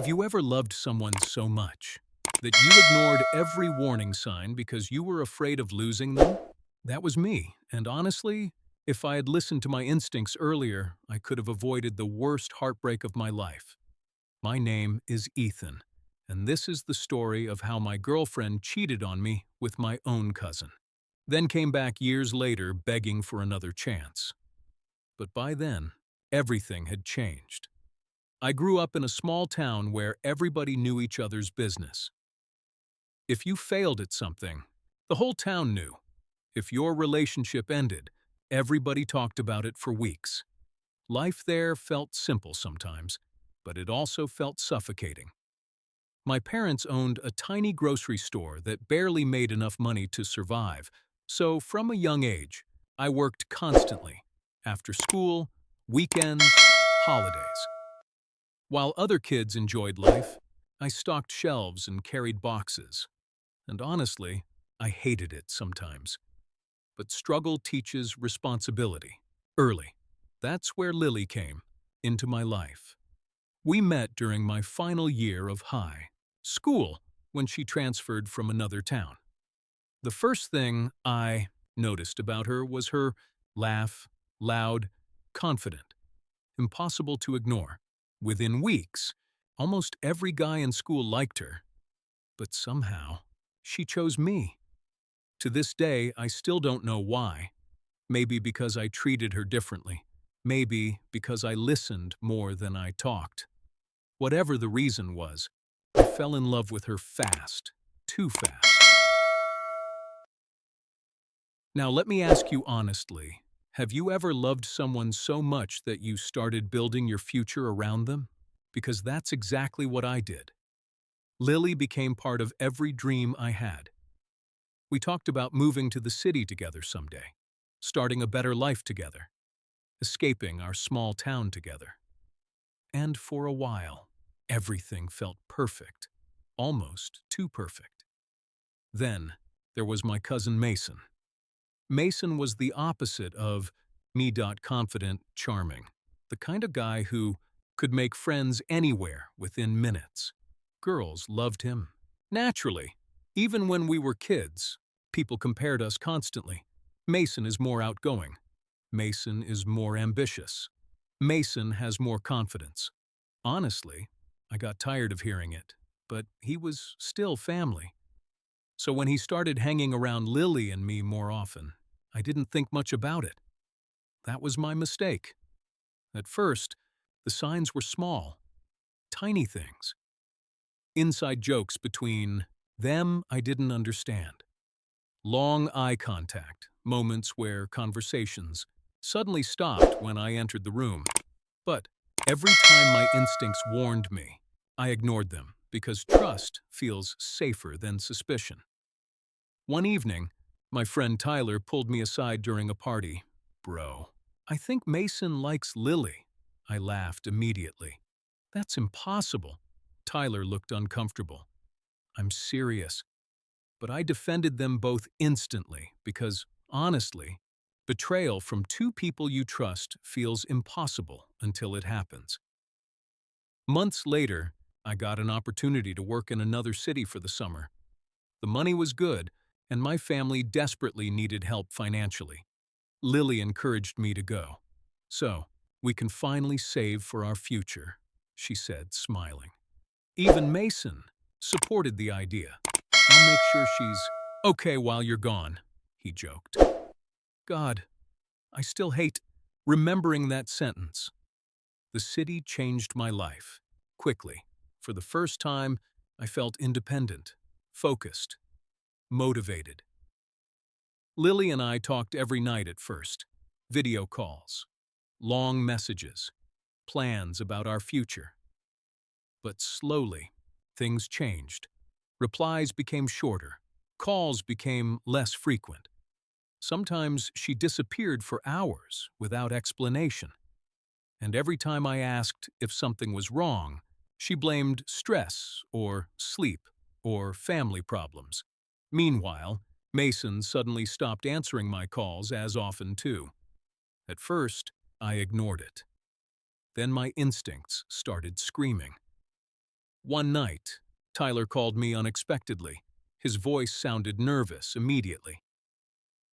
Have you ever loved someone so much that you ignored every warning sign because you were afraid of losing them? That was me, and honestly, if I had listened to my instincts earlier, I could have avoided the worst heartbreak of my life. My name is Ethan, and this is the story of how my girlfriend cheated on me with my own cousin, then came back years later begging for another chance. But by then, everything had changed. I grew up in a small town where everybody knew each other's business. If you failed at something, the whole town knew. If your relationship ended, everybody talked about it for weeks. Life there felt simple sometimes, but it also felt suffocating. My parents owned a tiny grocery store that barely made enough money to survive, so from a young age, I worked constantly, after school, weekends, holidays. While other kids enjoyed life, I stocked shelves and carried boxes. And honestly, I hated it sometimes. But struggle teaches responsibility. Early. That's where Lily came, into my life. We met during my final year of high school when she transferred from another town. The first thing I noticed about her was her laugh, loud, confident, impossible to ignore. Within weeks, almost every guy in school liked her, but somehow, she chose me. To this day, I still don't know why. Maybe because I treated her differently. Maybe because I listened more than I talked. Whatever the reason was, I fell in love with her fast, too fast. Now let me ask you honestly, have you ever loved someone so much that you started building your future around them? Because that's exactly what I did. Lily became part of every dream I had. We talked about moving to the city together someday, starting a better life together, escaping our small town together. And for a while, everything felt perfect, almost too perfect. Then, there was my cousin Mason. Mason was the opposite of me. Confident, charming, the kind of guy who could make friends anywhere within minutes. Girls loved him. Naturally, even when we were kids, people compared us constantly. Mason is more outgoing. Mason is more ambitious. Mason has more confidence. Honestly, I got tired of hearing it, but he was still family. So when he started hanging around Lily and me more often, I didn't think much about it. That was my mistake. At first, the signs were small, tiny things. Inside jokes between them I didn't understand. Long eye contact, moments where conversations suddenly stopped when I entered the room. But every time my instincts warned me, I ignored them because trust feels safer than suspicion. One evening, my friend Tyler pulled me aside during a party. Bro, I think Mason likes Lily. I laughed immediately. That's impossible. Tyler looked uncomfortable. I'm serious. But I defended them both instantly because, honestly, betrayal from two people you trust feels impossible until it happens. Months later, I got an opportunity to work in another city for the summer. The money was good, and my family desperately needed help financially. Lily encouraged me to go. So, we can finally save for our future, she said, smiling. Even Mason supported the idea. I'll make sure she's okay while you're gone, he joked. God, I still hate remembering that sentence. The city changed my life, quickly. For the first time, I felt independent, focused, motivated. Lily and I talked every night at first. Video calls, long messages, plans about our future. But slowly, things changed. Replies became shorter. Calls became less frequent. Sometimes she disappeared for hours without explanation. And every time I asked if something was wrong, she blamed stress or sleep or family problems. Meanwhile, Mason suddenly stopped answering my calls as often too. At first, I ignored it. Then my instincts started screaming. One night, Tyler called me unexpectedly. His voice sounded nervous immediately.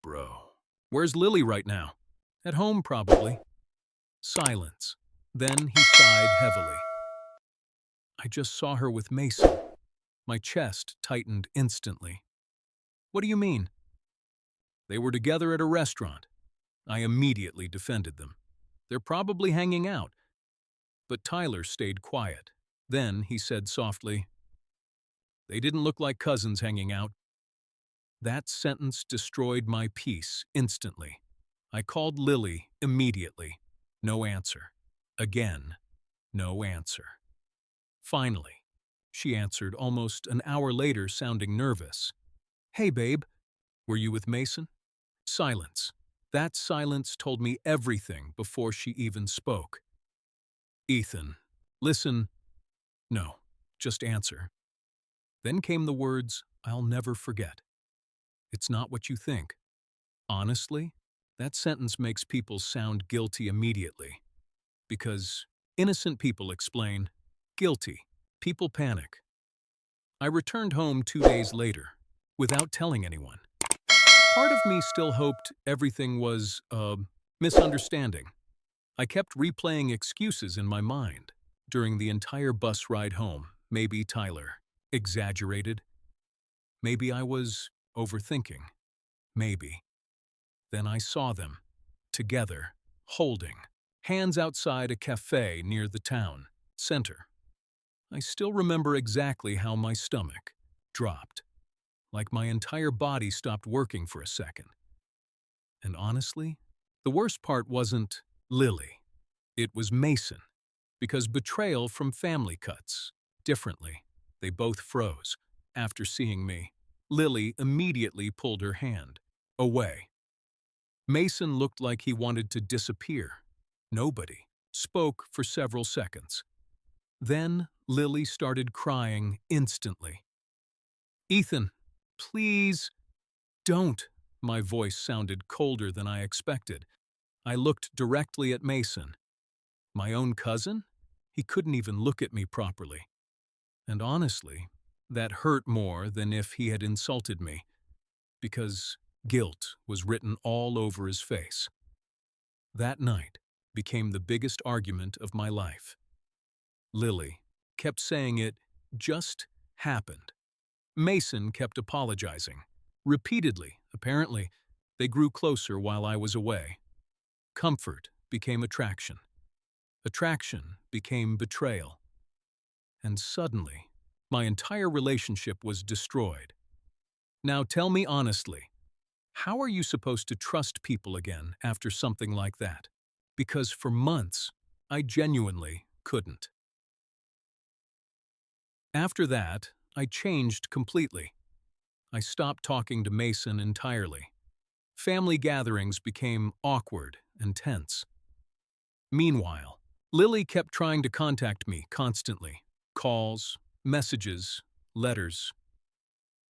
Bro, where's Lily right now? At home, probably. Silence. Then he sighed heavily. I just saw her with Mason. My chest tightened instantly. What do you mean? They were together at a restaurant. I immediately defended them. They're probably hanging out. But Tyler stayed quiet. Then he said softly, they didn't look like cousins hanging out. That sentence destroyed my peace instantly. I called Lily immediately. No answer. Again, no answer. Finally, she answered almost an hour later, sounding nervous. Hey, babe, were you with Mason? Silence. That silence told me everything before she even spoke. Ethan, listen. No, just answer. Then came the words I'll never forget. It's not what you think. Honestly, that sentence makes people sound guilty immediately. Because innocent people explain, guilty, people panic. I returned home 2 days later, without telling anyone. Part of me still hoped everything was a misunderstanding. I kept replaying excuses in my mind. During the entire bus ride home, maybe Tyler exaggerated. Maybe I was overthinking. Maybe. Then I saw them, together, holding, hands outside a cafe near the town center. I still remember exactly how my stomach dropped, like my entire body stopped working for a second. And honestly, the worst part wasn't Lily. It was Mason, because betrayal from family cuts differently. They both froze. After seeing me, Lily immediately pulled her hand away. Mason looked like he wanted to disappear. Nobody spoke for several seconds. Then Lily started crying instantly. Ethan, please, don't. My voice sounded colder than I expected. I looked directly at Mason. My own cousin? He couldn't even look at me properly. And honestly, that hurt more than if he had insulted me, because guilt was written all over his face. That night became the biggest argument of my life. Lily kept saying it just happened. Mason kept apologizing. Repeatedly, apparently, they grew closer while I was away. Comfort became attraction. Attraction became betrayal. And suddenly, my entire relationship was destroyed. Now tell me honestly, how are you supposed to trust people again after something like that? Because for months, I genuinely couldn't. After that, I changed completely. I stopped talking to Mason entirely. Family gatherings became awkward and tense. Meanwhile, Lily kept trying to contact me constantly. Calls, messages, letters.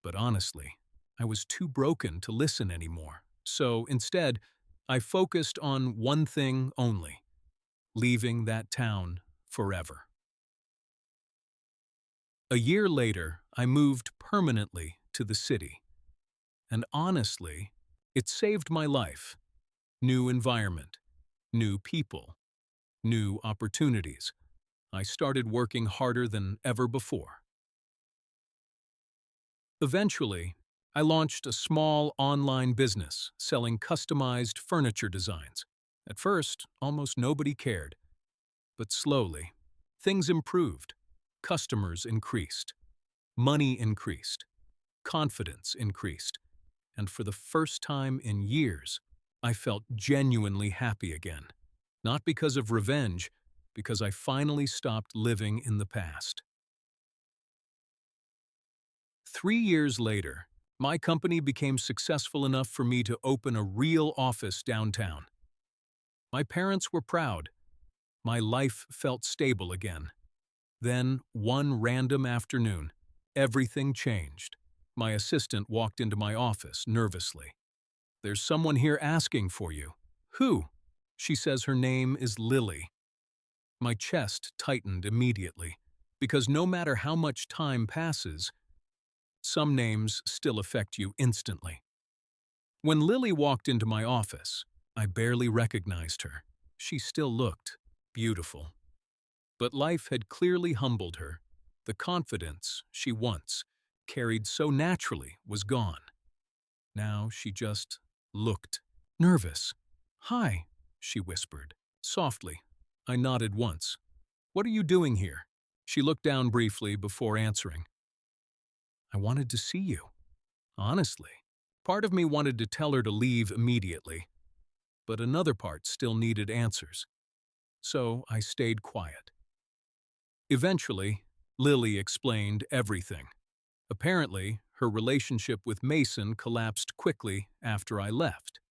But honestly, I was too broken to listen anymore. So instead, I focused on one thing only: leaving that town forever. A year later, I moved permanently to the city. And honestly, it saved my life. New environment, new people, new opportunities. I started working harder than ever before. Eventually, I launched a small online business selling customized furniture designs. At first, almost nobody cared. But slowly, things improved. Customers increased. Money increased. Confidence increased. And for the first time in years, I felt genuinely happy again. Not because of revenge, because I finally stopped living in the past. 3 years later, my company became successful enough for me to open a real office downtown. My parents were proud. My life felt stable again. Then, one random afternoon, everything changed. My assistant walked into my office nervously. "There's someone here asking for you." "Who?" She says her name is Lily. My chest tightened immediately. Because no matter how much time passes, some names still affect you instantly. When Lily walked into my office, I barely recognized her. She still looked beautiful. But life had clearly humbled her. The confidence she once carried so naturally was gone. Now she just looked nervous. "Hi," she whispered, softly. I nodded once. "What are you doing here?" She looked down briefly before answering. "I wanted to see you." Honestly, part of me wanted to tell her to leave immediately, but another part still needed answers. So I stayed quiet. Eventually, Lily explained everything. Apparently, her relationship with Mason collapsed quickly after I left.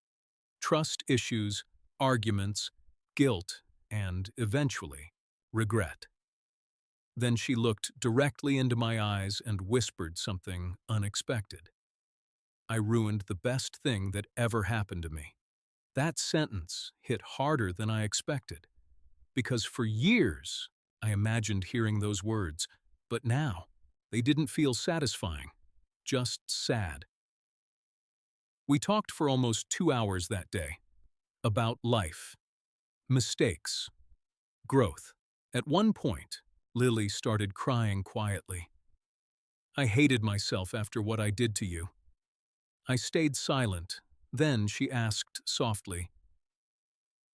Trust issues, arguments, guilt, and, eventually, regret. Then she looked directly into my eyes and whispered something unexpected. "I ruined the best thing that ever happened to me." That sentence hit harder than I expected, because for years I imagined hearing those words, but now they didn't feel satisfying, just sad. We talked for almost 2 hours that day, about life, mistakes, growth. At one point, Lily started crying quietly. "I hated myself after what I did to you." I stayed silent. Then she asked softly,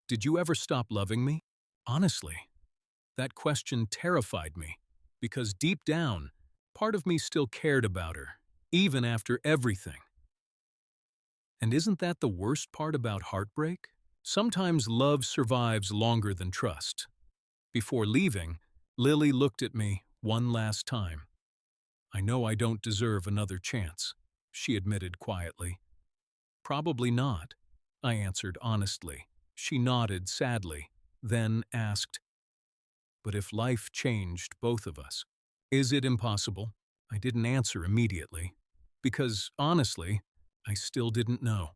"Did you ever stop loving me?" Honestly, that question terrified me, because deep down, part of me still cared about her, even after everything. And isn't that the worst part about heartbreak? Sometimes love survives longer than trust. Before leaving, Lily looked at me one last time. "I know I don't deserve another chance," she admitted quietly. "Probably not," I answered honestly. She nodded sadly, then asked, "But if life changed both of us, is it impossible?" I didn't answer immediately, because, honestly, I still didn't know.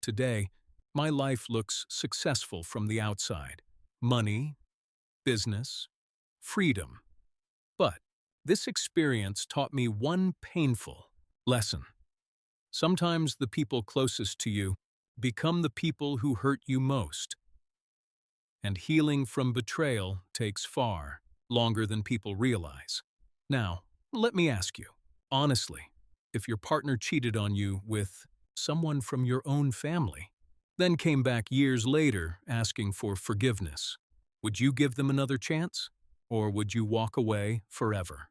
Today, my life looks successful from the outside. Money, business, freedom. But this experience taught me one painful lesson. Sometimes the people closest to you become the people who hurt you most. And healing from betrayal takes far longer than people realize. Now, let me ask you, honestly, if your partner cheated on you with someone from your own family, then came back years later asking for forgiveness, would you give them another chance? Or would you walk away forever?